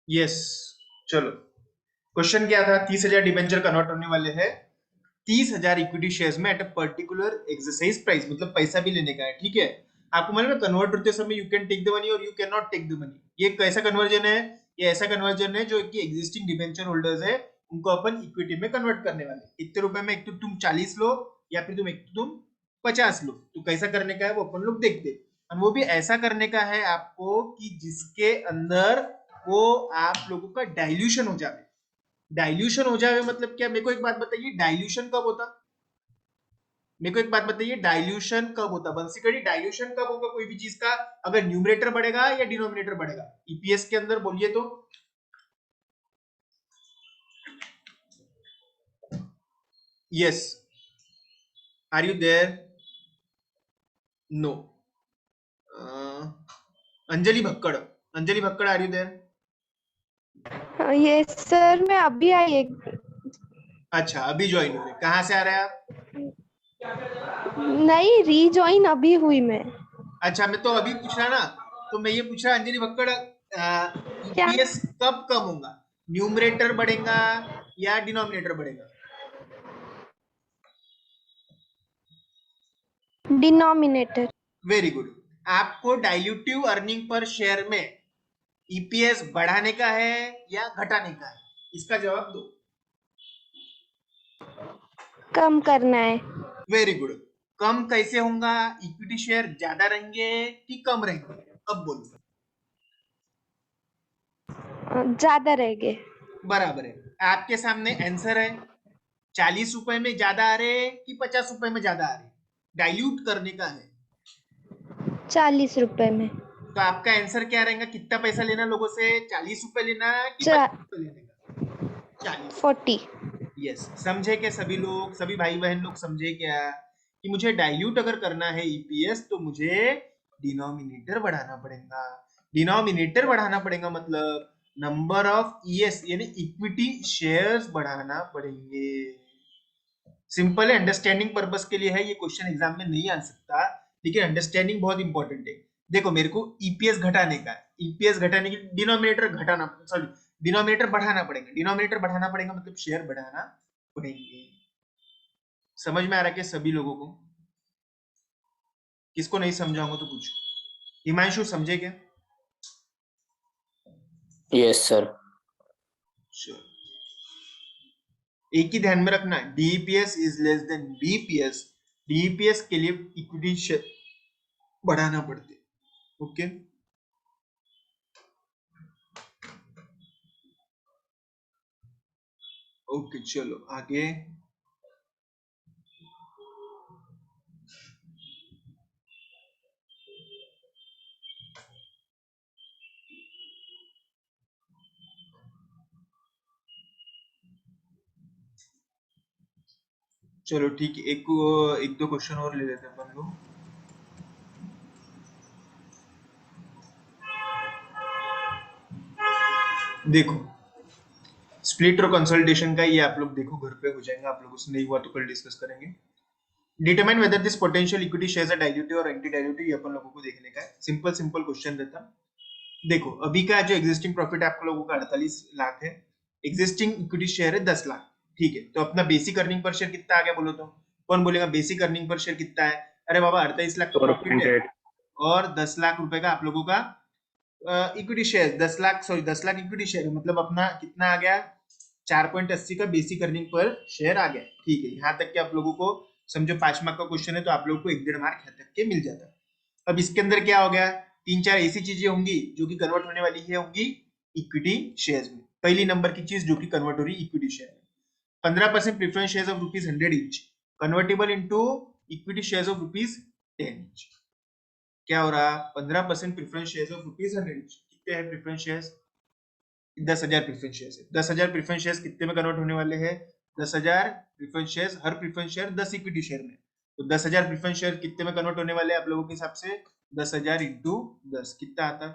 Yes, चलो question क्या था? 30,000 डिबेंचर कन्वर्ट होने वाले हैं 30,000 इक्विटी शेयर्स में at a particular exercise price, मतलब पैसा भी लेने का है, ठीक है। आपको मालूम है कन्वर्ट होते समय you can take the money और you can not take the money. ये कैसा कन्वर्जन है? ये ऐसा कन्वर्जन है जो कि एग्जिस्टिंग डिबेंचर होल्डर्स है उनको अपन इक्विटी में कन्वर्ट करने वाले। कितने रुपए में? एक तो तुम 40 लो या फिर तुम 50 लो, तो कैसा करने का है वो अपन लोग देखते हैं। और वो भी ऐसा करने का है आपको कि जिसके अंदर वो आप लोगों का डाइल्यूशन हो जाए। डाइल्यूशन हो जाए मतलब क्या? मेरे को एक बात बताइए, डाइल्यूशन कब होता? मेरे को एक बात बताइए, डाइल्यूशन कब होता? बंसीकड़ी, डाइल्यूशन कब होगा कोई भी चीज का? अगर न्यूमरेटर बढ़ेगा या डिनोमिनेटर बढ़ेगा ईपीएस के अंदर, बोलिए तो। Yes, are you there? No. Anjali Bhakkad, Anjali Bhakkad, are you there? Yeah sir मैं अभी आई एक। अच्छा, अभी ज्वाइन हो रहे, कहाँ से आ रहे हैं आप? नहीं, रीजॉइन अभी हुई मैं। अच्छा, मैं तो अभी पूछ रहा ना, तो मैं ये पूछ रहा अंजलि भक्कड़, क्या? ईपीएस कब कम होगा? न्यूमरेटर बढ़ेगा या डिनोमिनेटर बढ़ेगा? डिनोमिनेटर। Very good. आपको डाइल्यूटिव अर्निंग पर शेयर में ईपीएस बढ़ाने का है या घटाने का है? इसका जवाब दो। कम करना है। Very good. कम कैसे होगा? इक्विटी शेयर ज्यादा रहेंगे कि कम रहेंगे? अब बोलो। ज्यादा रहेंगे। बराबर है। आपके सामने आंसर है। 40 रुपए में ज्यादा आ रहे कि 50 रुपए में ज्यादा आ रहे? डाइल्यूट करने का है। 40 रुपए में। तो आपका आंसर क्या रहेगा? कितना पैसा लेना लोगों से? 40 रुपए लेना कि 50 रुपए लेने का? 40। 40। यस, समझे क्या सभी लोग, सभी भाई बहन लोग समझे क्या कि मुझे डाइल्यूट अगर करना है ईपीएस तो मुझे डिनोमिनेटर बढ़ाना पड़ेगा। डिनोमिनेटर बढ़ाना पड़ेगा मतलब नंबर ऑफ ईएस यानी इक्विटी शेयर्स बढ़ाना पड़ेंगे। सिंपल है, अंडरस्टैंडिंग पर्पस के लिए है, ये क्वेश्चन एग्जाम में नहीं आ सकता, लेकिन अंडरस्टैंडिंग बहुत इंपॉर्टेंट है। देखो, मेरे को ईपीएस घटाने का है, ईपीएस घटाने के डिनोमिनेटर घटाना, सॉरी, डिनोमिनेटर बढ़ाना पड़ेगा। डिनोमिनेटर बढ़ाना पड़ेगा मतलब शेयर बढ़ाना पड़ेंगे। समझ में आ रहा है कि सभी लोगों को? किसको नहीं समझाऊंगा तो पूछो। हिमांशु, समझे क्या? Yes sir. Sure. एक ही ध्यान में रखना, डीईपीएस इज लेस देन बीपीएस। डीईपीएस के लिए इक्विटी शेयर बढ़ाना पड़ते। ओके, ओके, चलो आगे। चलो ठीक है, एक दो क्वेश्चन और ले लेते हैं अपन लोग। देखो, स्प्लिट और कंसल्टेशन का ये आप लोग देखो, घर पे हो जाएंगे आप लोगों से, नहीं हुआ तो कल डिस्कस करेंगे। Determine whether this potential equity shares are dilutive और एंटी डाइल्यूटिव, ये अपन लोगों को देखने का है। सिंपल सिंपल क्वेश्चन रहता। देखो, अभी का जो एग्जिस्टिंग प्रॉफिट आप लोगों का 48 लाख है, एग्जिस्टिंग इक्विटी शेयर है 10 लाख, ठीक है। तो अपना बेसिक अर्निंग पर शेयर कितना आ गया बोलो तो? कौन बोलेगा बेसिक अर्निंग पर शेयर कितना है? अरे बाबा, 48 लाख का फोर प्रॉफिट पॉइंट है एट और 10 लाख रुपए का आप लोगों का equity share, 10 lakh, sorry 10 lakh equity share, मतलब अपना कितना आ गया? 4.80 का बेसिक अर्निंग पर शेयर आ गया, ठीक है। यहाँ तक कि आप लोगों को समझो 5 मार्क का क्वेश्चन है तो आप लोगों को 1.5 मार्क यहाँ तक के मिल जाता है। अब इसके अंदर क्या हो गया? तीन चार ऐसी चीजें होंगी जो कि कन्वर्ट होने वाली है, होंगी इक्विटी शेयर्स में। पहली नंबर की चीज जो कि कन्वर्ट हो रही है इक्विटी शेयर में, 15% preference shares of ₹100 each convertible into equity shares of ₹10 each. क्या हो रहा? 15% प्रेफरेंस शेयर्स ऑफ ₹100 ईच। कितने हैं प्रेफरेंस शेयर्स? 10,000 प्रेफरेंस शेयर्स है। 10,000 प्रेफरेंस शेयर्स कितने में कन्वर्ट होने वाले हैं? 10,000 प्रेफरेंस शेयर्स, हर प्रेफरेंस शेयर 10 इक्विटी शेयर में। तो 10,000 प्रेफरेंस शेयर कितने में कन्वर्ट होने वाले हैं आप लोगों के हिसाब से? 10,000 इंटू 10 कितना आता है?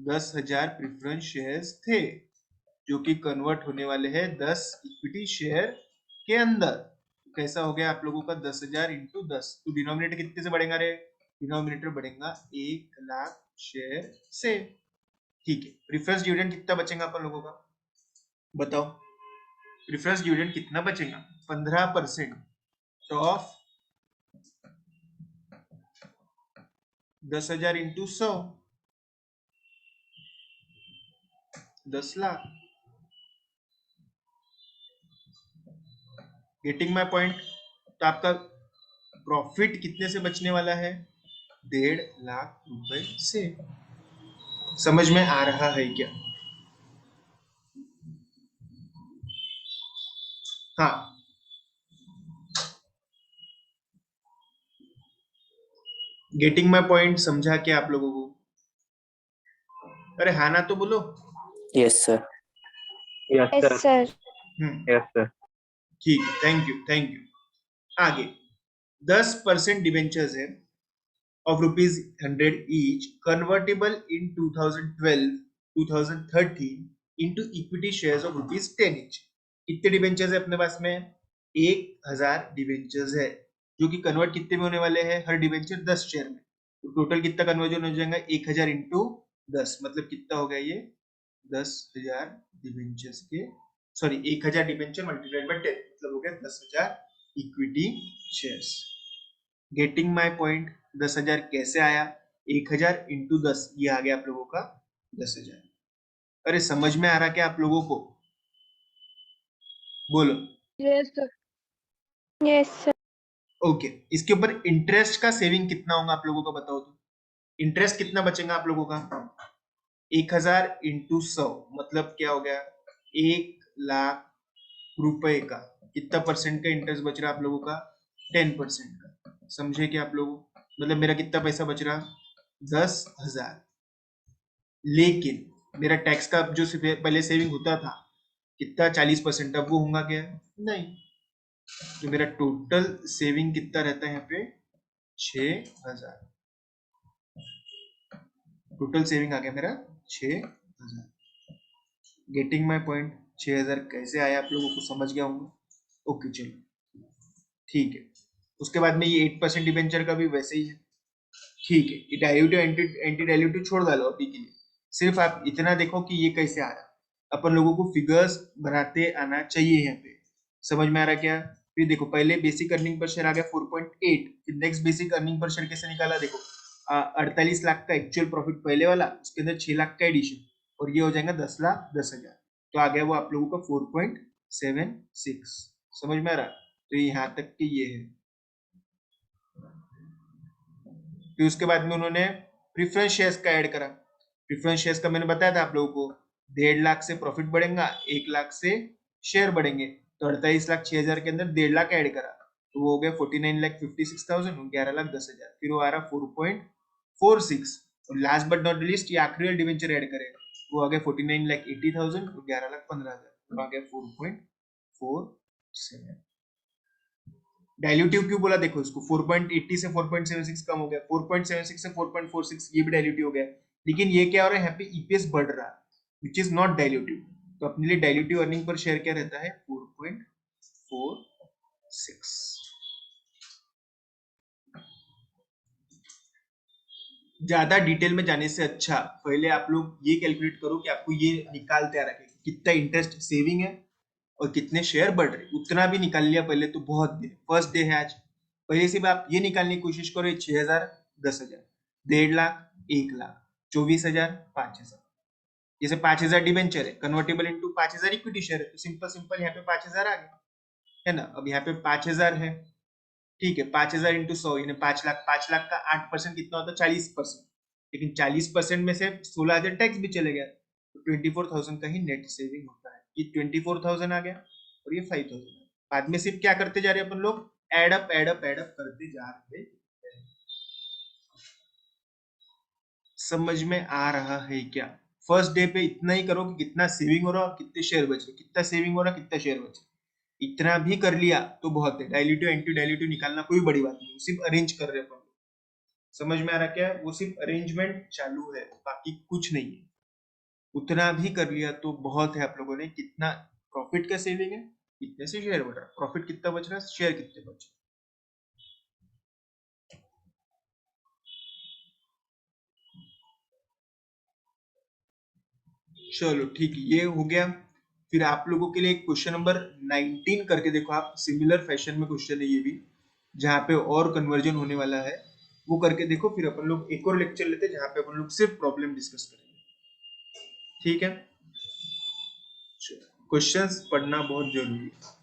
10,000 प्रेफरेंस शेयर्स थे जो कि कन्वर्ट होने वाले हैं 10 इक्विटी शेयर के अंदर। तो कैसा हो गया आप लोगों का? 10,000 इंटू 10। तो डिनोमिनेटर कितने से बढ़ेगा रे? डिनोमिनेटर बढ़ेगा 1 लाख शेयर से, ठीक है, प्रेफरेंस डिविडेंड कितना बचेगा अपन लोगों का, बताओ। प्रेफरेंस डिविडेंड कितना बचेगा, 15% of 10,000 into 100, 10 lakh. Getting my point. तो आपका प्रॉफिट कितने से बचने वाला है, 1.5 लाख रुपए से। समझ में आ रहा है क्या? हाँ, गेटिंग माय पॉइंट समझा क्या आप लोगों को? अरे हाँ ना तो बोलो। Yes sir. Yes yes sir. Sir. Yes sir. ठीक है, थैंक यू थैंक यू। आगे 10% डिबेंचर्स है of rupees 100 each convertible in 2012-2013 into equity shares of rupees 10 each। कितने डिबेंचर्स है अपने पास में, 1000 डिबेंचर्स है, जो कि कन्वर्ट कितने में होने वाले हैं, हर डिबेंचर 10 शेयर में। तो टोटल कितना कन्वर्जन हो जाएगा, 1000 इंटू 10, मतलब कितना हो गया ये, 10,000 डिबेंचर्स के, सॉरी 1000 डिबेंचर मल्टीप्लाइड बाय 10, मतलब हो गया 10,000 equity shares. Getting my point. 10,000 कैसे आया, 1000 इंटू 10, ये आ गया आप लोगों का 10,000। अरे समझ में आ रहा क्या आप लोगों को, बोलो। Yes sir. Yes sir. Okay, इसके ऊपर इंटरेस्ट का सेविंग कितना होगा आप लोगों का, बताओ तो। इंटरेस्ट कितना बचेगा आप लोगों का, 1000 इंटू 100, मतलब क्या हो गया, 1 लाख रुपए का कितना परसेंट का इंटरेस्ट बच रहा है आप लोगों का, 10% का। समझे क्या आप लोगों, मतलब मेरा कितना पैसा बच रहा, 10,000। लेकिन मेरा टैक्स का जो पहले सेविंग होता था कितना, 40%, अब वो होगा क्या, नहीं। तो मेरा टोटल सेविंग कितना रहता है यहाँ पे, 6,000। टोटल सेविंग आ गया मेरा 6,000। Getting my point. 6,000 कैसे आया आप लोगों को समझ गया होंगे। ओके चलो ठीक है। उसके बाद में ये 8% डिबेंचर का भी वैसे ही है, ठीक है। ये डाइल्यूटिव एंटी डाइल्यूटिव छोड़ डालो अभी के लिए, सिर्फ आप इतना देखो कि ये कैसे आ रहा है। अपन लोगों को फिगर्स बनाते आना चाहिए यहाँ पे, समझ में आ रहा क्या। फिर देखो, पहले बेसिक अर्निंग पर शेयर आ गया 4.8, फिर next basic earning per share कैसे निकाला, देखो 48 लाख का एक्चुअल प्रॉफिट पहले वाला, उसके अंदर 6 लाख का एडिशन, और ये हो जाएगा 10 लाख 10,000, तो आ गया वो आप लोगों का 4.76। समझ में आ रहा, तो यहाँ तक के ये है। फिर उसके बाद में उन्होंने प्रिफरेंस शेयर्स का ऐड करा। प्रिफरेंस शेयर्स का मैंने बताया था आप लोगों को, 1.5 लाख से प्रॉफिट बढ़ेगा, 1 लाख से शेयर बढ़ेंगे, तो 48 लाख 6,000 के अंदर 1.5 लाख ऐड करा, तो वो हो गया 49,56,000, 11 लाख 10,000। फिर वो आ रहा 4.46, और लास्ट बट नॉट लिस्ट ये आखिरी डिवेंचर ऐड करेगा, वो आ गया 49,80,000, 11 लाख 15,000, तो आ गया 4.47। डाइल्यूटिव क्यों बोला, देखो इसको 4.80 से 4.76 कम हो गया, 4.76 से 4.46 ये भी डाइल्यूटिव हो गया, लेकिन ये क्या हो रहा है, यहाँ पे ईपीएस बढ़ रहा है, विच इज नॉट डाइल्यूटिव। तो अपने लिए डाइल्यूटिव अर्निंग पर शेयर क्या रहता है, 4.46। ज्यादा डिटेल में जाने से अच्छा पहले आप लोग ये कैलकुलेट करो कि आपको ये निकालते आ रहा है कितना इंटरेस्ट सेविंग है और कितने शेयर बढ़ रहे, उतना भी निकाल लिया पहले तो बहुत दे, फर्स्ट डे है आज। पहले से भी आप ये निकालने की कोशिश करो, 6,000 10,000, 1.5 लाख 1 लाख 24,000 5,000, जैसे 5,000 डिबेंचर है, कन्वर्टेबल इनटू 5,000 इक्विटी शेयर है, तो सिंपल सिंपल यहाँ पे 5,000 आ गया है ना। अब यहाँ पे 5,000 है, ठीक है, 5,000 इंटू 100 यानी 5 लाख, 5 लाख का 8% कितना होता है, 40%, लेकिन 40% में से 16,000 टैक्स भी चले गया, तो 24,000 का ही नेट सेविंग होता है। ये 24,000 आ गया और ये 5,000। बाद में सिर्फ क्या करते जा रहे हैं अपन लोग, add up add up add up करते जा रहे हैं। समझ में आ रहा है क्या। फर्स्ट डे पे इतना ही करो कि कितना सेविंग हो रहा है, कितने शेयर बच रहे, कितना सेविंग हो रहा है, कितना शेयर बच रहे, इतना भी कर लिया तो बहुत है। डाइल्यूटिव एंटी डाइल्यूटिव निकालना कोई बड़ी बात नहीं, सिर्फ अरेंज कर रहे हैं। समझ में आ रहा क्या, वो सिर्फ अरेंजमेंट चालू है, बाकी कुछ नहीं है। उतना भी कर लिया तो बहुत है। आप लोगों ने कितना प्रॉफिट का सेविंग है, कितने से शेयर बढ़ रहा है, प्रॉफिट कितना बच रहा है, शेयर कितने बच रहे। चलो ठीक है, ये हो गया। फिर आप लोगों के लिए एक क्वेश्चन नंबर 19 करके देखो आप, सिमिलर फैशन में क्वेश्चन है ये भी, जहाँ पे और कन्वर्जन होने वाला है, वो करके देखो। फिर अपन लोग एक और लेक्चर लेते हैं जहाँ पे अपन लोग सिर्फ प्रॉब्लम डिस्कस करेंगे, ठीक है। क्वेश्चंस पढ़ना बहुत जरूरी है।